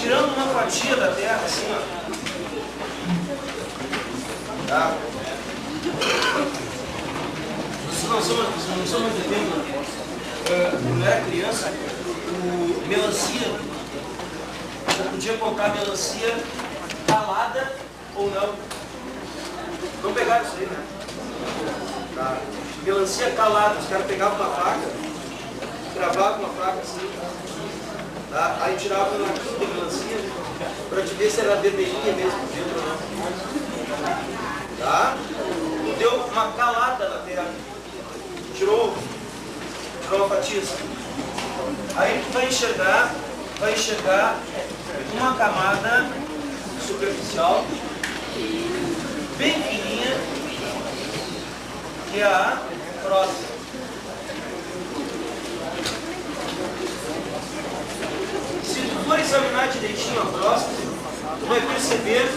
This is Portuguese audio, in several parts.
tirando uma fatia da terra, assim, ó. Tá? Vocês não são muito de tempo. Quando eu era criança, o melancia, eu podia comprar melancia calada ou não. Não pegaram isso aí, né? Tá. Melancia calada, os caras pegavam uma faca, gravavam uma faca assim, tá? Aí tiravam uma cruz de melancia para te ver se era vermelhinha mesmo dentro ou não. Tá? Tu deu uma calada na terra, tirou uma fatia assim. Aí tu vai enxergar uma camada superficial bem fininha, que é a próstata. Se tu for examinar direitinho a próstata, tu vai perceber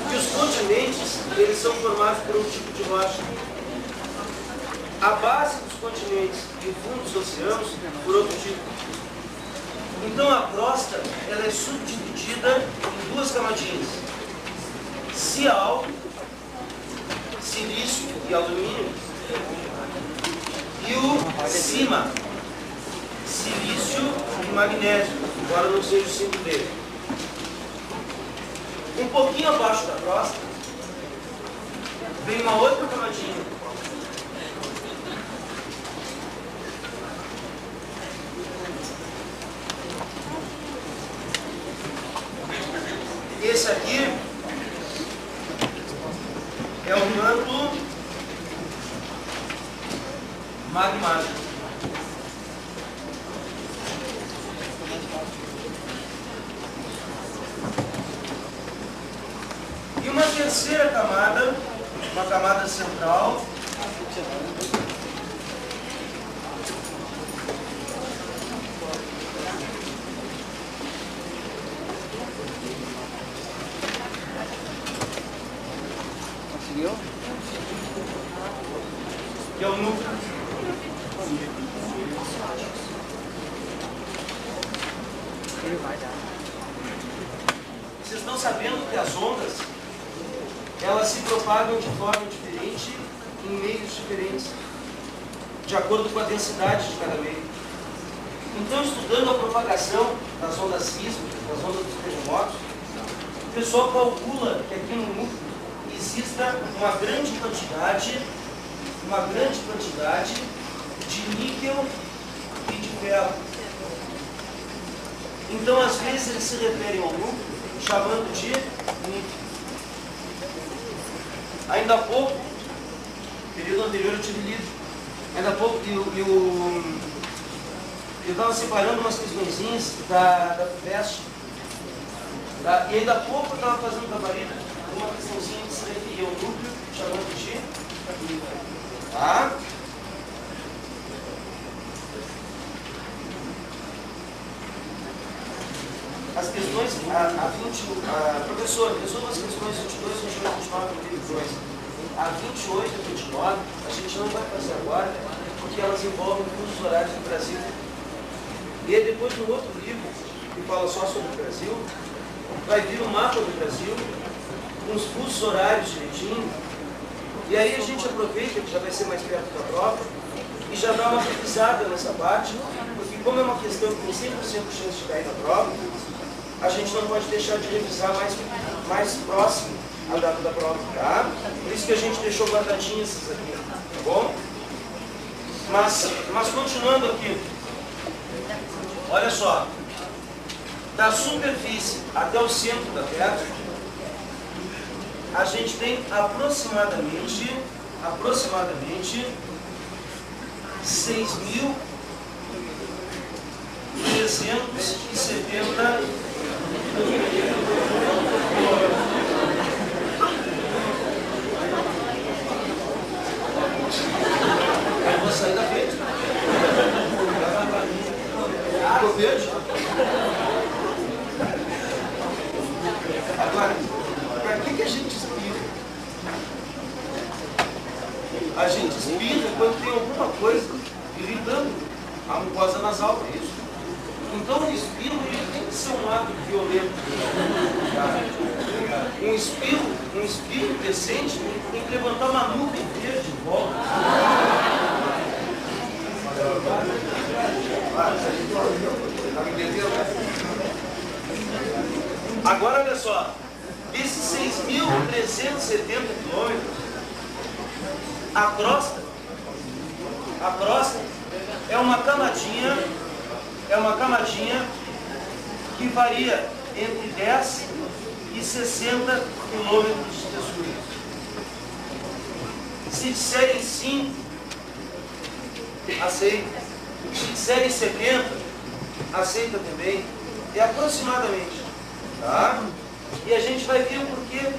que os continentes, eles são formados por um tipo de rocha. A base dos continentes e o fundo dos oceanos por outro tipo. Então a próstata, ela é subdividida em duas camadinhas: cial, silício e alumínio, e o cima, silício e magnésio, embora não seja o símbolo dele. Um pouquinho abaixo da próstata vem uma outra camadinha. Esse aqui é o manto magmático. E uma terceira camada, uma camada central, que é o núcleo. Vocês estão sabendo que as ondas, elas se propagam de forma diferente em meios diferentes, de acordo com a densidade de cada meio. Então, estudando a propagação das ondas sísmicas, das ondas dos terremotos, o pessoal calcula que aqui no núcleo exista uma grande quantidade de níquel e de ferro. Então, às vezes, eles se referem ao núcleo chamando de níquel. Ainda há pouco, período anterior eu tive lido, ainda há pouco eu estava separando umas questõezinhas da FUVEST, tá? E ainda há pouco eu estava fazendo gabarito uma questãozinha que se referia ao núcleo chamando de níquel. Tá? As questões, professor, resolva as questões 22, 28, 29 e 32. A 28 e 29, a gente não vai fazer agora, porque elas envolvem fusos horários do Brasil. E aí depois, no outro livro, que fala só sobre o Brasil, vai vir um mapa do Brasil, com os fusos horários direitinho, e aí a gente aproveita, que já vai ser mais perto da prova, e já dá uma revisada nessa parte, porque como é uma questão que tem 100% de chance de cair na prova, a gente não pode deixar de revisar mais próximo à data da prova, tá? Por isso que a gente deixou guardadinhas essas aqui, tá bom? Mas continuando aqui, olha só, da superfície até o centro da Terra, a gente tem aproximadamente 6.370 eu vou sair da frente. Ficou verde? Agora, para que a gente espirra? A gente espirra quando tem alguma coisa irritando a mucosa nasal, é isso? Então o espirro ele tem que ser um ato rápido, violento. Tá? Um espírito decente tem que levantar uma nuvem verde de volta. Agora olha só, desses 6.370 quilômetros, a crosta é uma camadinha que varia entre 10 e 60 quilômetros de espessura. Se disserem 5, aceita. Se disserem 70, aceita também. É aproximadamente. Tá? E a gente vai ver o porquê.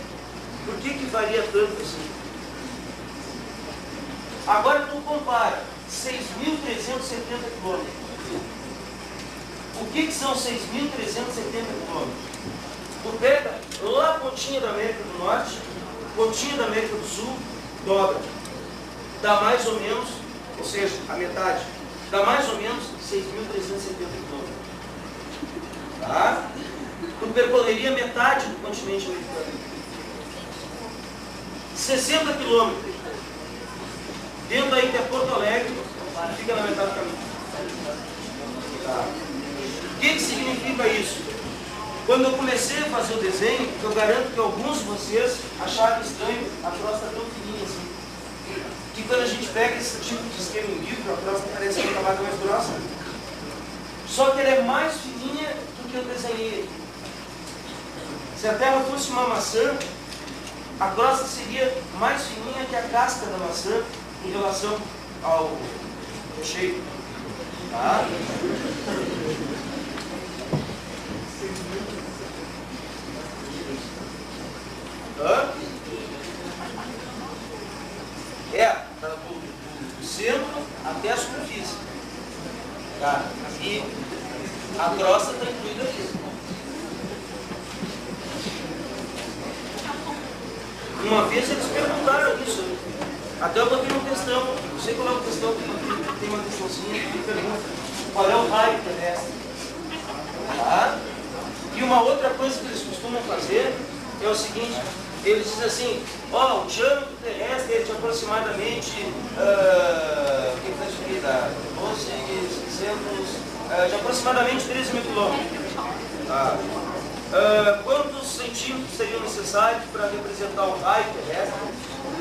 Por que varia tanto assim? Agora tu compara 6.370 quilômetros. O que são 6.370 quilômetros? Tu pega lá a pontinha da América do Norte, pontinha da América do Sul, dobra. Dá mais ou menos, ou seja, a metade, dá mais ou menos 6.370 quilômetros. Tá? Tu percorreria metade do continente americano. 60 quilômetros. Dentro aí que é Porto Alegre, fica na metade do caminho. Tá. O que significa isso? Quando eu comecei a fazer o desenho, eu garanto que alguns de vocês acharam estranho a crosta tão fininha assim. Que quando a gente pega esse tipo de esquema em livro, a crosta parece uma camada mais grossa. Só que ela é mais fininha do que eu desenhei aqui. Se a Terra fosse uma maçã, a crosta seria mais fininha que a casca da maçã em relação ao recheio. Tá? Do centro até a superfície. Tá? E a crosta está incluída aqui. Uma vez eles perguntaram isso. Até eu botei um textão. Não sei qual é o textão, tem uma questãozinha que pergunta qual é o raio terrestre. Tá? E uma outra coisa que eles costumam fazer é o seguinte: eles dizem assim, ó, o diâmetro terrestre é de aproximadamente, o que está aqui, dá 12.600, de aproximadamente 13.000 quilômetros. Tá? Quantos centímetros seriam necessários para representar o raio terrestre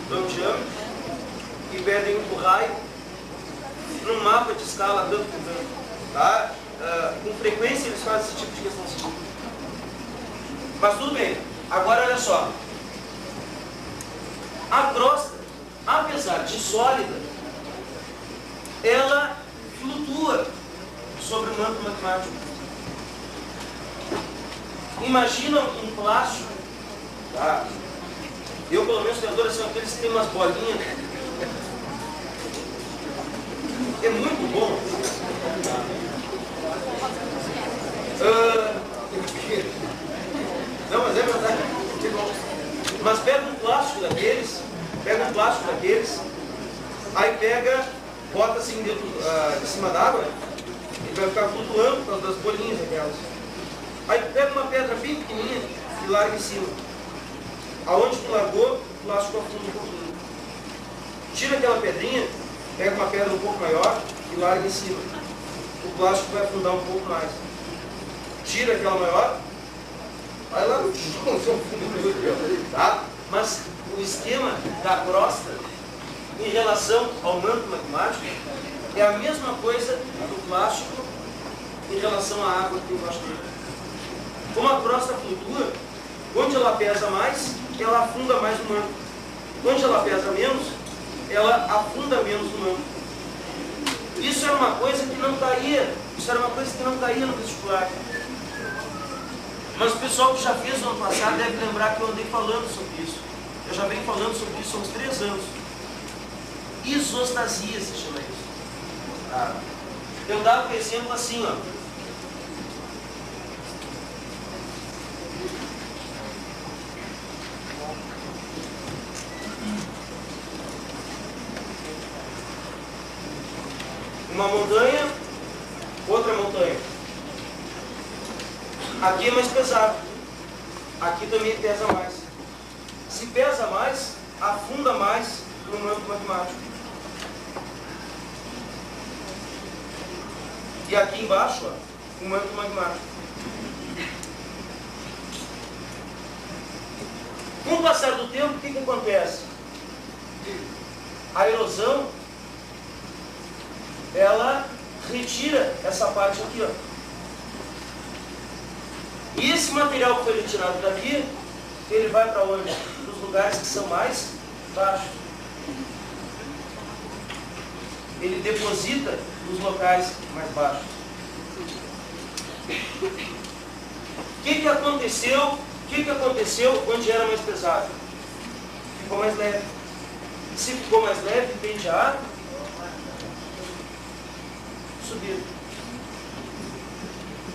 do diâmetro? E pedem o raio num mapa de escala tanto por tanto. Tá? Com frequência eles fazem esse tipo de questão. Mas tudo bem. Agora olha só. A crosta, apesar de sólida, ela flutua sobre o manto magmático. Imagina um plástico, tá? Eu pelo menos tenho adoração aqueles que tem umas bolinhas. É muito bom. Não, mas é verdade. Mas pega um plástico daqueles, aí pega, bota assim dentro, de cima d'água, ele vai ficar flutuando por causa das bolinhas aquelas. Aí pega uma pedra bem pequenininha e larga em cima. Aonde tu largou, o plástico afunda um pouquinho. Tira aquela pedrinha, pega uma pedra um pouco maior e larga em cima. O plástico vai afundar um pouco mais. Tira aquela maior, vai lá no chão, tá? Mas o esquema da crosta em relação ao manto magmático é a mesma coisa do plástico em relação à água que tem embaixo dele. Como a crosta flutua, onde ela pesa mais, ela afunda mais no manto. Onde ela pesa menos, ela afunda menos no manto. Isso era uma coisa que não caía no vestibular. Mas o pessoal que já fez no ano passado deve lembrar que eu andei falando sobre isso. Eu já venho falando sobre isso há uns 3 anos. Isostasia se chama isso. Eu dava um exemplo assim, ó. Uma montanha, outra montanha. Aqui é mais pesado. Aqui também pesa mais. Se pesa mais, afunda mais no manto magmático. E aqui embaixo, ó, o manto magmático. Com o passar do tempo, o que acontece? A erosão, ela retira essa parte aqui, ó. E esse material que foi retirado daqui, ele vai para onde? Para os lugares que são mais baixos. Ele deposita nos locais mais baixos. O que aconteceu? O que aconteceu onde era mais pesado? Ficou mais leve. Se ficou mais leve, tende a subir.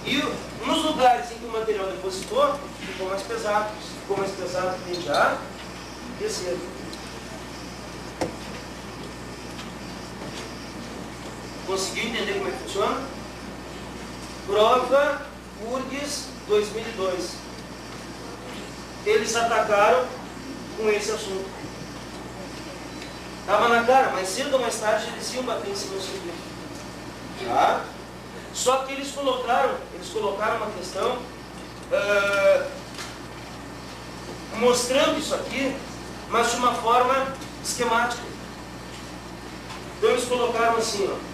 E nos lugares em que o material depositou, ficou mais pesado. Se ficou mais pesado, tende a descer. Conseguiu entender como é que funciona? Prova URGS 2002. Eles atacaram com esse assunto. Estava na cara, mais cedo ou mais tarde eles iam bater em cima do sujeito. Tá? Só que eles colocaram uma questão mostrando isso aqui, mas de uma forma esquemática. Então eles colocaram assim, ó.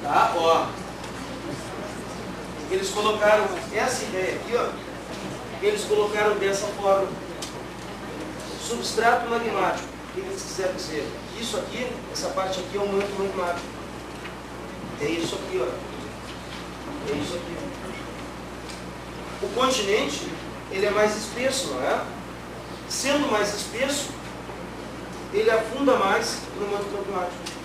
Tá? Ó. Eles colocaram essa ideia aqui, ó. Eles colocaram dessa forma. Substrato magmático. O que eles quiserem dizer? Isso aqui, essa parte aqui é um manto magmático. É isso aqui, ó. É isso aqui. O continente, ele é mais espesso, não é? Sendo mais espesso, ele afunda mais no manto magmático.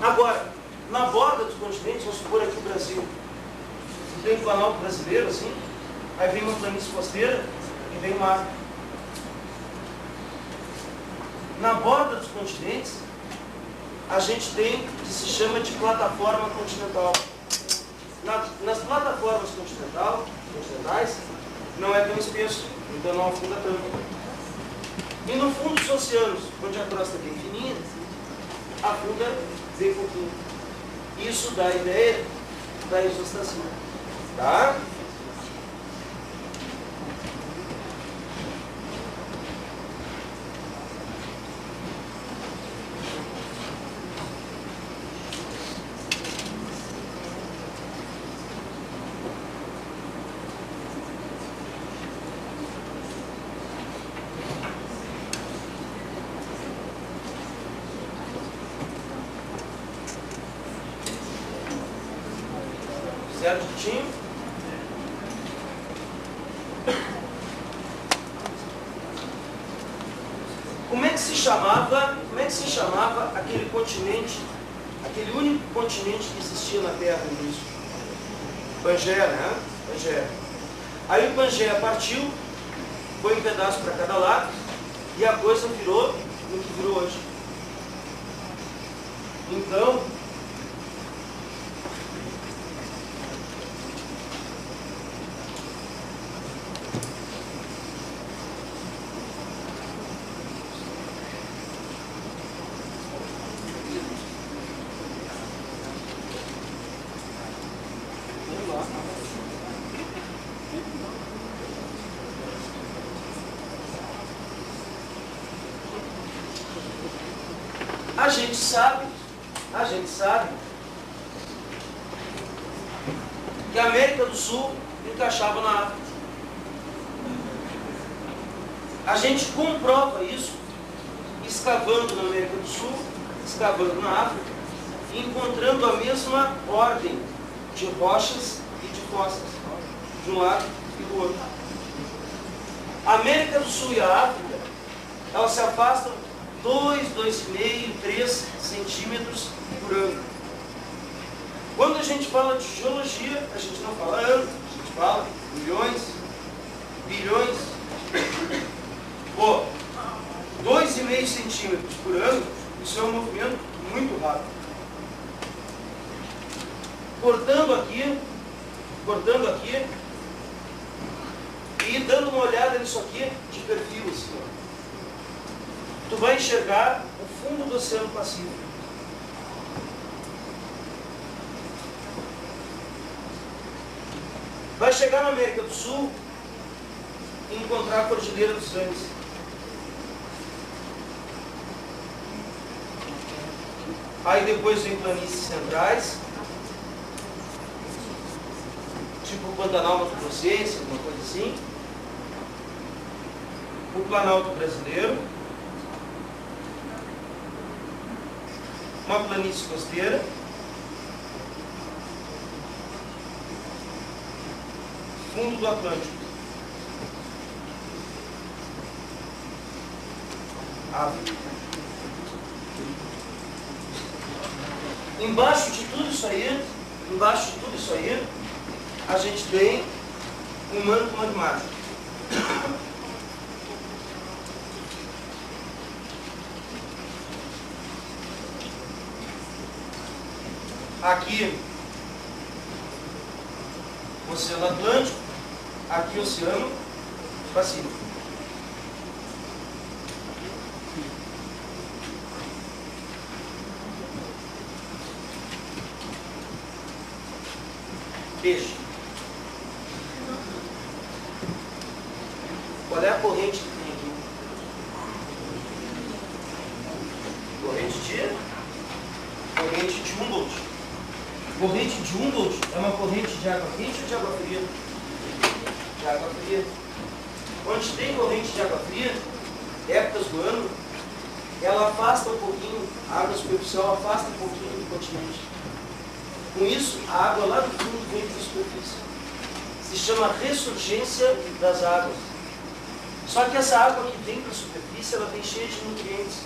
Agora, na borda dos continentes, vamos supor aqui o Brasil. Você tem um planalto brasileiro, assim, aí vem uma planície costeira e vem mar. Na borda dos continentes, a gente tem o que se chama de plataforma continental. Nas plataformas continentais, não é tão espesso, então não afunda tanto. E no fundo dos oceanos, onde a crosta é bem fininha, afunda bem pouquinho. Isso dá a ideia da isostasia. Tá? Certo, Tim? Como é que se chamava aquele continente, aquele único continente que existia na Terra no início? Pangeia, né? Pangeia. Aí o Pangeia partiu, foi um pedaço para cada lado, e a coisa virou no que virou hoje. Então, a gente sabe que a América do Sul encaixava na África. A gente comprova isso escavando na América do Sul, escavando na África, e encontrando a mesma ordem de rochas e de fossas, de um lado e do outro. A América do Sul e a África, elas se afastam 2, 2,5, 3 centímetros por ano. Quando a gente fala de geologia, a gente não fala anos, a gente fala milhões, bilhões. Pô, 2,5 centímetros por ano, isso é um movimento muito rápido. Cortando aqui, e dando uma olhada nisso aqui de perfil, assim, ó. Tu vai enxergar o fundo do Oceano Pacífico. Vai chegar na América do Sul e encontrar a Cordilheira dos Andes. Aí depois vem planícies centrais, tipo o Pantanal Mato Grossense, alguma coisa assim. O Planalto Brasileiro. Uma planície costeira. Fundo do Atlântico. África. Embaixo de tudo isso aí, a gente tem um manto magmático. Aqui, o Oceano Atlântico, aqui o Oceano Pacífico. Peixe. Qual é a corrente que tem aqui? Corrente de Humboldt. Corrente de Humboldt é uma corrente de água quente ou de água fria? De água fria. Onde tem corrente de água fria, épocas do ano, ela afasta um pouquinho, a água superficial afasta um pouquinho do continente. Com isso, a água lá do fundo vem para a superfície. Se chama ressurgência das águas. Só que essa água que vem para a superfície, ela vem cheia de nutrientes.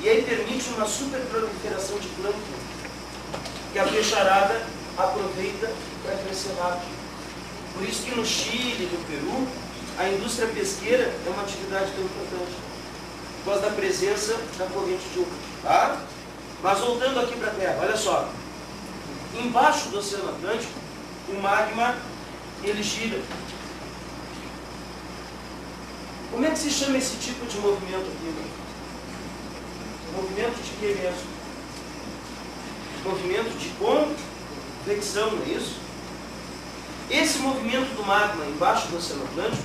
E aí permite uma superproliferação de plâncton, que a peixarada aproveita para crescer rápido. Por isso que no Chile, no Peru, a indústria pesqueira é uma atividade tão importante, por causa da presença da corrente de Humboldt. Tá? Mas voltando aqui para a Terra, olha só. Embaixo do Oceano Atlântico, o magma, ele gira. Como é que se chama esse tipo de movimento aqui? Movimento de quê mesmo? movimento de convecção, não é isso? Esse movimento do magma embaixo do Oceano Atlântico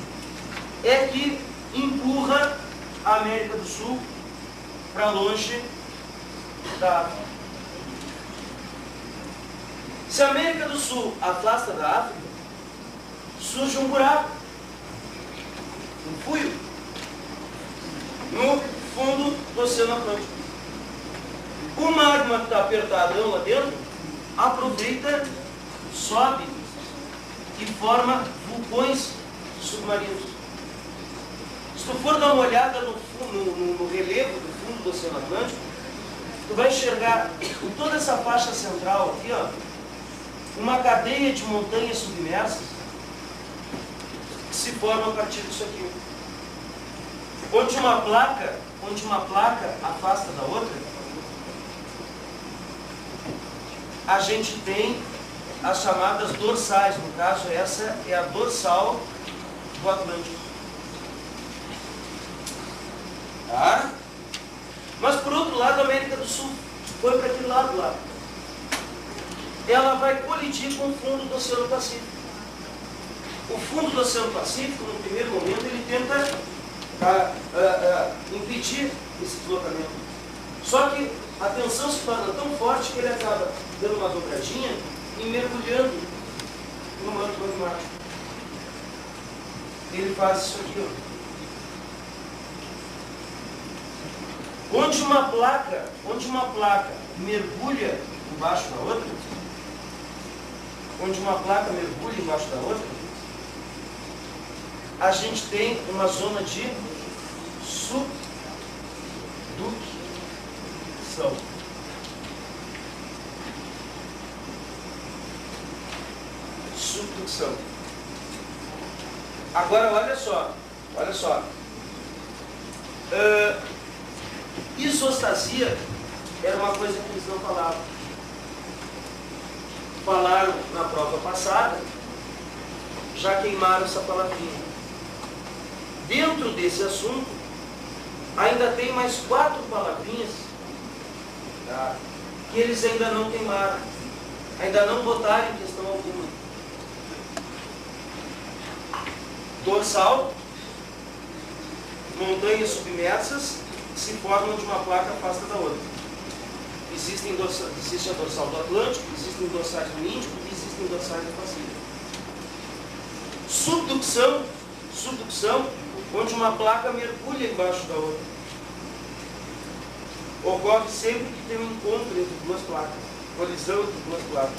é que empurra a América do Sul para longe da África. Se a América do Sul afasta da África, surge um buraco, um fuio, no fundo do Oceano Atlântico. O magma que está apertadão lá dentro aproveita, sobe e forma vulcões submarinos. Se tu for dar uma olhada no relevo do fundo do Oceano Atlântico, tu vai enxergar em toda essa faixa central aqui, ó, uma cadeia de montanhas submersas que se forma a partir disso aqui. Onde uma placa afasta da outra, a gente tem as chamadas dorsais. No caso, essa é a dorsal do Atlântico. Tá? Mas por outro lado, a América do Sul foi para aquele lado lá. Ela vai colidir com o fundo do Oceano Pacífico. O fundo do Oceano Pacífico, no primeiro momento, ele tenta impedir esse deslocamento. Só que a tensão se torna tão forte que ele acaba dando uma dobradinha e mergulhando no manto magmático. Ele faz isso aqui, ó. Onde uma placa mergulha embaixo da outra, a gente tem uma zona de subducção. Subducção. Agora, olha só. Isostasia era uma coisa que eles não falavam. Falaram na prova passada, já queimaram essa palavrinha. Dentro desse assunto, ainda tem mais 4 palavrinhas, tá, que eles ainda não queimaram, ainda não botaram em questão alguma. Dorsal, montanhas submersas que se formam de uma placa afasta da outra. Existe a dorsal do Atlântico, existem dorsais do Índico e existem dorsais do Pacífico. Subducção, onde uma placa mergulha embaixo da outra. Ocorre sempre que tem um encontro entre duas placas, colisão entre duas placas.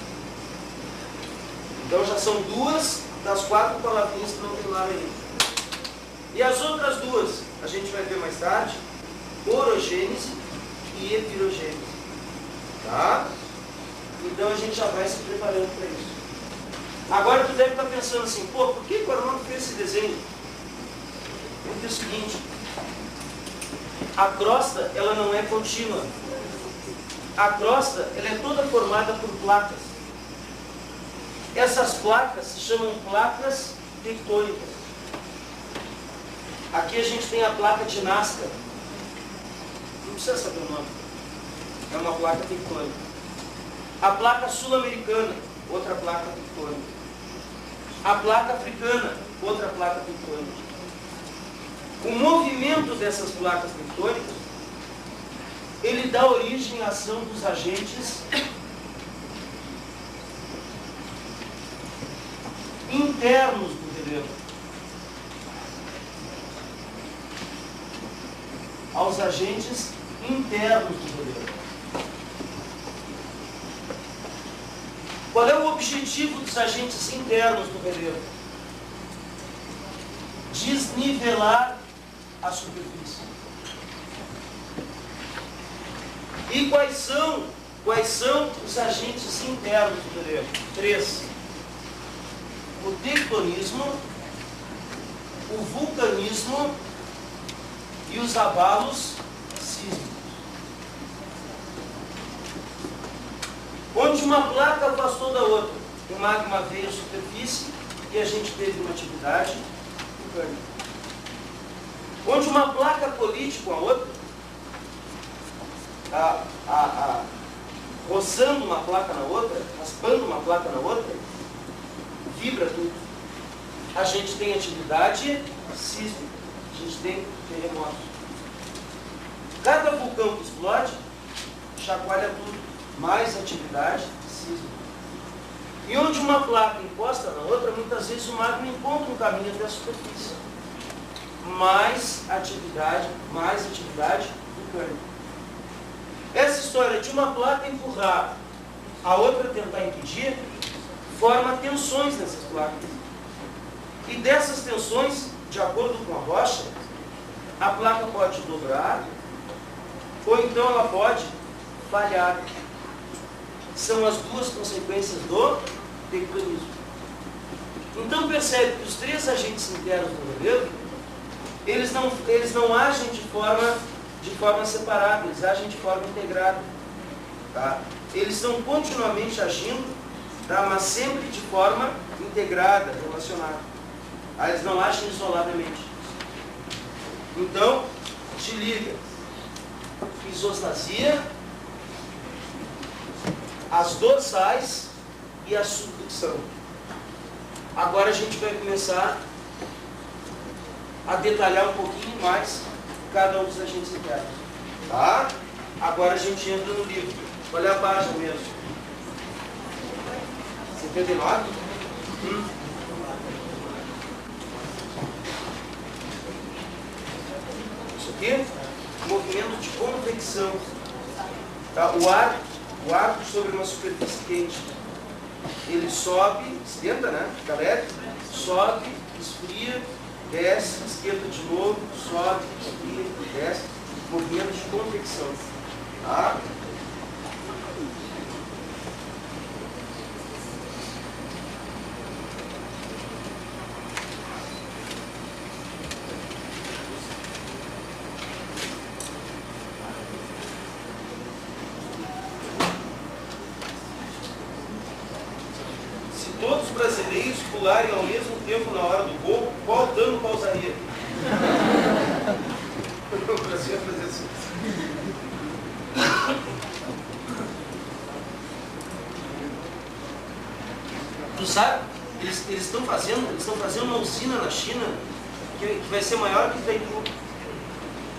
Então já são 2 das 4 palavrinhas que não tem lá ainda. E as outras 2, a gente vai ver mais tarde: orogênese e epirogênese. Tá? Então a gente já vai se preparando para isso. Agora tu deve estar pensando assim, por que o Armando fez esse desenho? Porque é o seguinte, a crosta, ela não é contínua. A crosta, ela é toda formada por placas. Essas placas se chamam placas tectônicas. Aqui a gente tem a placa de Nazca. Não precisa saber o nome. É uma placa tectônica. A placa sul-americana, outra placa tectônica. A placa africana, outra placa tectônica. O movimento dessas placas tectônicas, ele dá origem à ação dos agentes internos do relevo. Aos agentes internos do relevo. Qual é o objetivo dos agentes internos do relevo? Desnivelar a superfície. E quais são os agentes internos do relevo? 3. O tectonismo, o vulcanismo e os abalos sísmicos. Onde uma placa afastou da outra, o magma veio à superfície e a gente teve uma atividade vulcânica. Onde uma placa colide com a outra, roçando uma placa na outra, raspando uma placa na outra, vibra tudo. A gente tem atividade sísmica, a gente tem terremoto. Cada vulcão que explode, chacoalha tudo, mais atividade sísmica. E onde uma placa encosta na outra, muitas vezes o magma encontra um caminho até a superfície. Mais atividade vulcânica. Essa história de uma placa empurrar, a outra tentar impedir, forma tensões nessas placas. E dessas tensões, de acordo com a rocha, a placa pode dobrar, ou então ela pode falhar. São as duas consequências do tectonismo. Então percebe que os três agentes internos do relevo, eles não agem de forma separada, eles agem de forma integrada. Tá? Eles estão continuamente agindo, tá? Mas sempre de forma integrada, relacionada. Eles não agem isoladamente. Então, te liga. Isostasia, as dorsais e a subducção. Agora a gente vai começar a detalhar um pouquinho mais cada um dos agentes internos. Tá? Agora a gente entra no livro. Qual é a página mesmo? 79? Isso aqui? Movimento de convecção. Tá? O ar sobre uma superfície quente. Ele sobe, esquenta, né? Fica leve, sobe, esfria, desce, esquenta de novo, sobe, esfria, desce. Movimento de convecção. Tá? Todos os brasileiros pularem ao mesmo tempo na hora do gol, qual dano causaria? O Brasil ia fazer assim. Tu sabe? Eles estão fazendo uma usina na China que vai ser maior que Itaipu.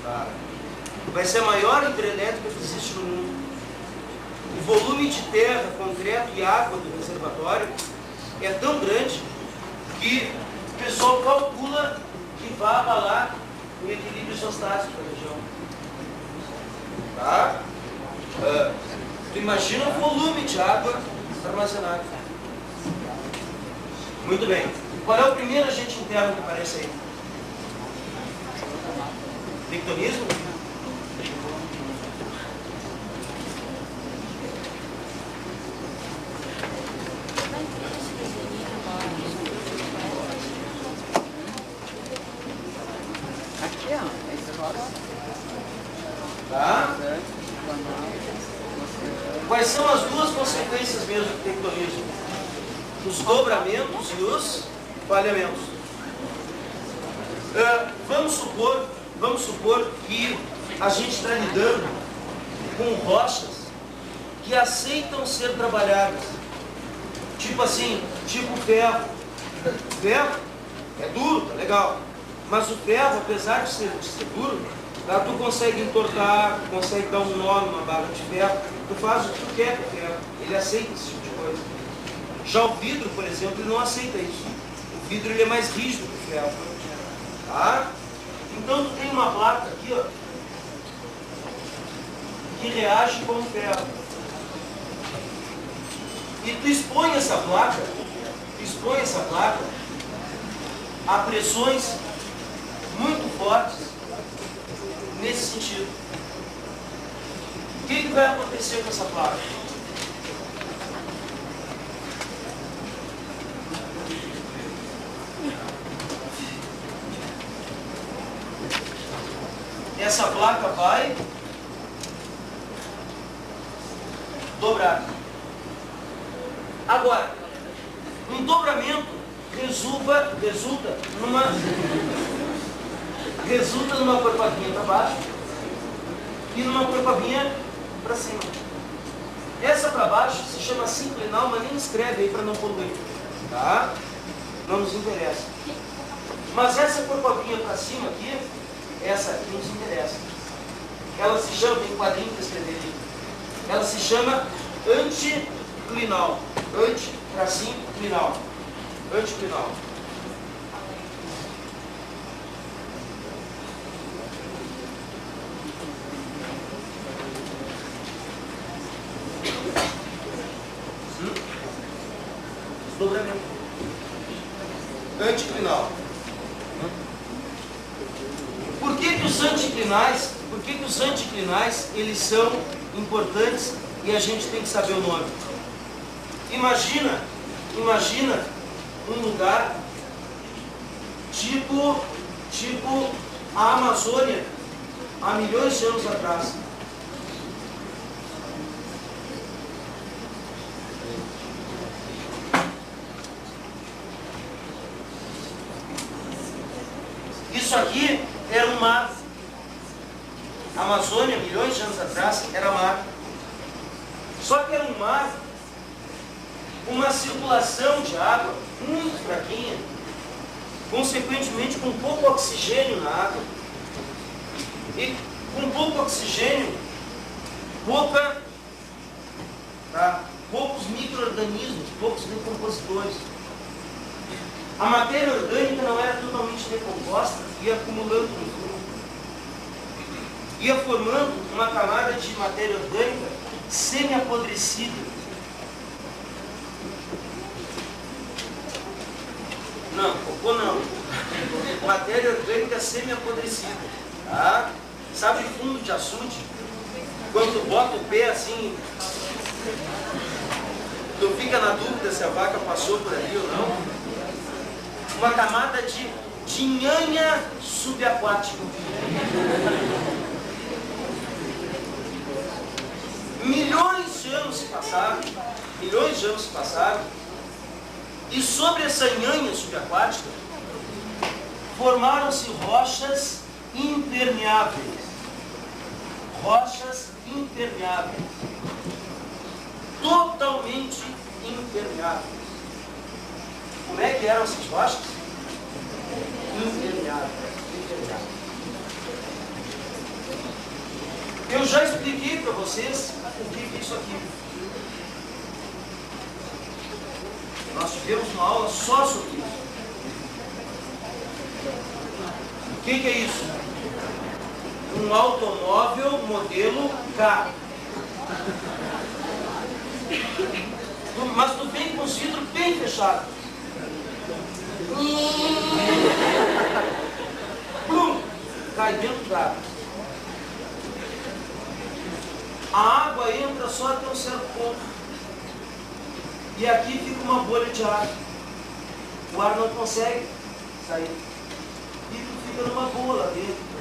Tá. Vai ser a maior hidrelétrica que existe no mundo. O volume de terra, concreto e água do reservatório é tão grande que o pessoal calcula que vai abalar o equilíbrio isostático da região. Tá? Tu imagina o volume de água armazenado. Muito bem. Qual é o primeiro agente interno que aparece aí? Tectonismo? Tá? Quais são as duas consequências mesmo do tectonismo? Os dobramentos e os falhamentos. Vamos supor que a gente está lidando com rochas que aceitam ser trabalhadas. Tipo assim, tipo ferro. Ferro é duro, tá legal. Mas o ferro, apesar de ser duro, tá, tu consegue entortar, consegue dar um nó numa barra de ferro, tu faz o que tu quer com o ferro, ele aceita esse tipo de coisa. Já o vidro, por exemplo, ele não aceita isso. O vidro ele é mais rígido que o ferro. Tá? Então tu tem uma placa aqui, ó, que reage com o ferro. E tu expõe essa placa a pressões muito fortes nesse sentido. O que vai acontecer com essa placa? Essa placa vai dobrar. Agora, um dobramento resulta numa corpavinha para baixo e numa corpavinha para cima. Essa para baixo se chama sinclinal, mas nem escreve aí para não poluir. Tá? Não nos interessa. Mas essa corcovinha para cima aqui, essa aqui nos interessa. Ela se chama, tem quadrinho para escrever ali. Ela se chama anticlinal. Anti-clinal. Anticlinal. Dobramento. Anticlinal. Por que os anticlinais eles são importantes e a gente tem que saber o nome? Imagina um lugar tipo a Amazônia há milhões de anos atrás. Isso aqui era um mar. A Amazônia, milhões de anos atrás, era mar. Só que era um mar com uma circulação de água muito fraquinha, consequentemente com pouco oxigênio na água. E com pouco oxigênio, poucos micro-organismos, poucos decompositores. A matéria orgânica não era totalmente decomposta, ia acumulando no fundo. Ia formando uma camada de matéria orgânica semi-apodrecida. Não, cocô não. Matéria orgânica semi-apodrecida. Tá? Sabe fundo de açude? Quando tu bota o pé assim, tu fica na dúvida se a vaca passou por ali ou não. Uma camada de nhanha subaquática. Milhões de anos se passaram, e sobre essa nhanha subaquática formaram-se rochas impermeáveis. Rochas impermeáveis. Totalmente impermeáveis. Como é que eram essas rochas? Impermeáveis. Eu já expliquei para vocês o que é isso aqui. Nós tivemos uma aula só sobre isso. O que é isso? Um automóvel modelo K. Mas tu vem com os vidros bem fechados. Plum! Cai dentro d'água. A água entra só até um certo ponto. E aqui fica uma bolha de ar. O ar não consegue sair. E tu fica numa boa lá dentro.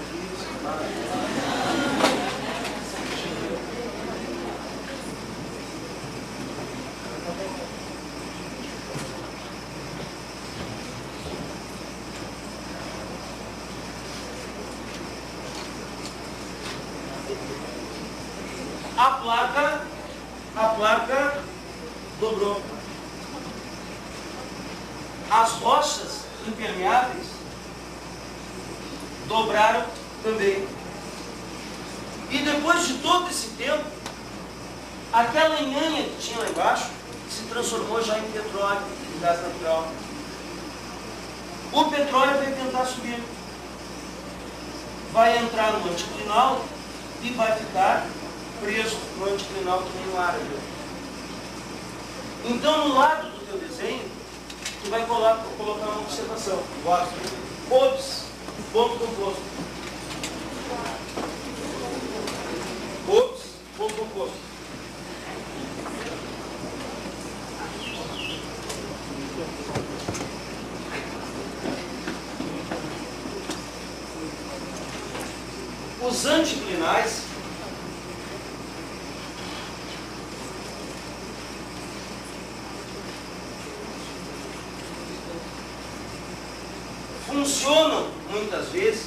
A placa dobrou. As rochas impermeáveis dobraram também. E depois de todo esse tempo, aquela nhanha que tinha lá embaixo se transformou já em petróleo, em gás natural. O petróleo vai tentar subir. Vai entrar no anticlinal e vai ficar preso no anticlinal que nem o ar ali. Então, no lado do teu desenho, tu vai colocar uma observação. Ops, ponto composto. Ops, ponto composto. Os anticlinais funcionam muitas vezes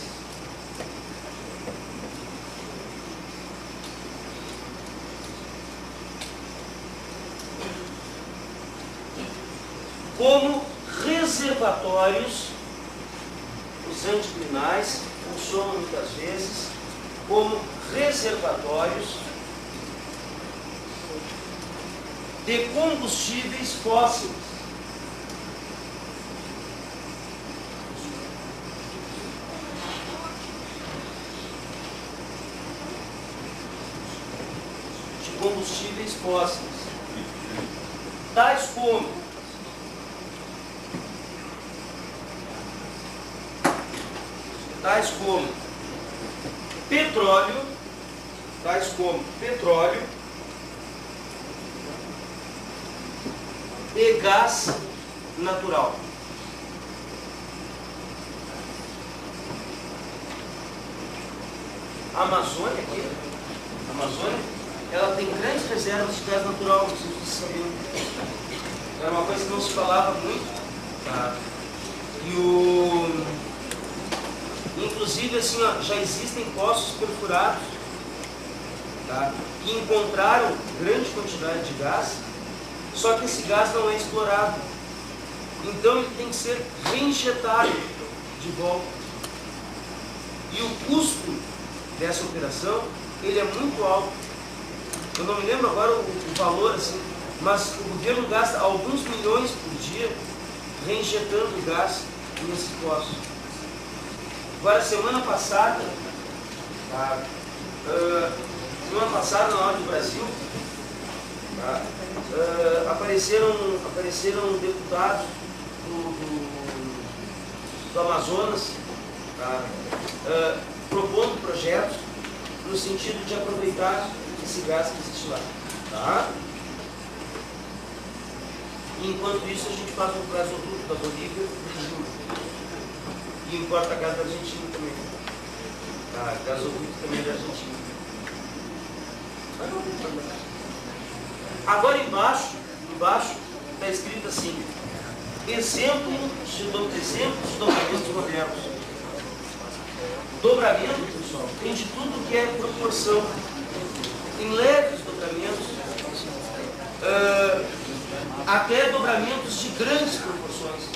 como reservatórios. Os anticlinais funcionam muitas vezes como reservatórios de combustíveis fósseis. Combustíveis fósseis, tais como petróleo, e gás natural. A Amazônia aqui, ela tem grandes reservas de gás natural, vocês sabiam. Era uma coisa que não se falava muito. Tá? Inclusive, assim, ó, já existem poços perfurados, tá? Que encontraram grande quantidade de gás, só que esse gás não é explorado. Então ele tem que ser reinjetado de volta. E o custo dessa operação, ele é muito alto. Eu não me lembro agora o valor, assim, mas o governo gasta alguns milhões por dia reinjetando gás nesses poços. Agora, semana passada, na hora do Brasil, apareceram deputados do Amazonas, propondo projetos no sentido de aproveitar esse gás que existe lá. Tá? E enquanto isso, a gente faz um gasoduto da Bolívia e importa gás da Argentina também. Tá? Gasoduto também da Argentina. Agora embaixo está escrito assim: exemplos de dobramentos modernos. Dobramento, pessoal, tem de tudo que é proporção. Em leves dobramentos, até dobramentos de grandes proporções.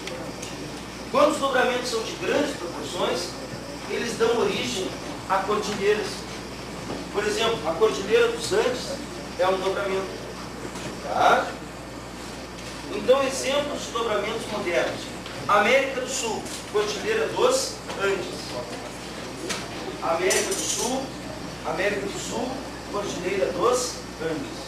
Quando os dobramentos são de grandes proporções, eles dão origem a cordilheiras. Por exemplo, a Cordilheira dos Andes é um dobramento. Tá? Então, exemplos de dobramentos modernos. América do Sul, Cordilheira dos Andes. América do Sul, Cordilheira dos Andes.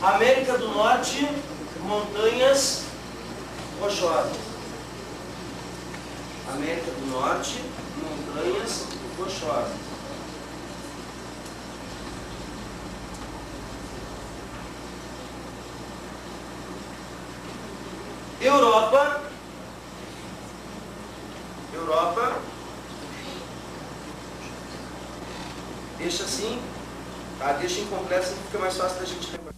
América do Norte, montanhas rochosas. América do Norte, montanhas rochosas. Europa, deixa assim, tá? Deixa incompleto, fica mais fácil da gente lembrar.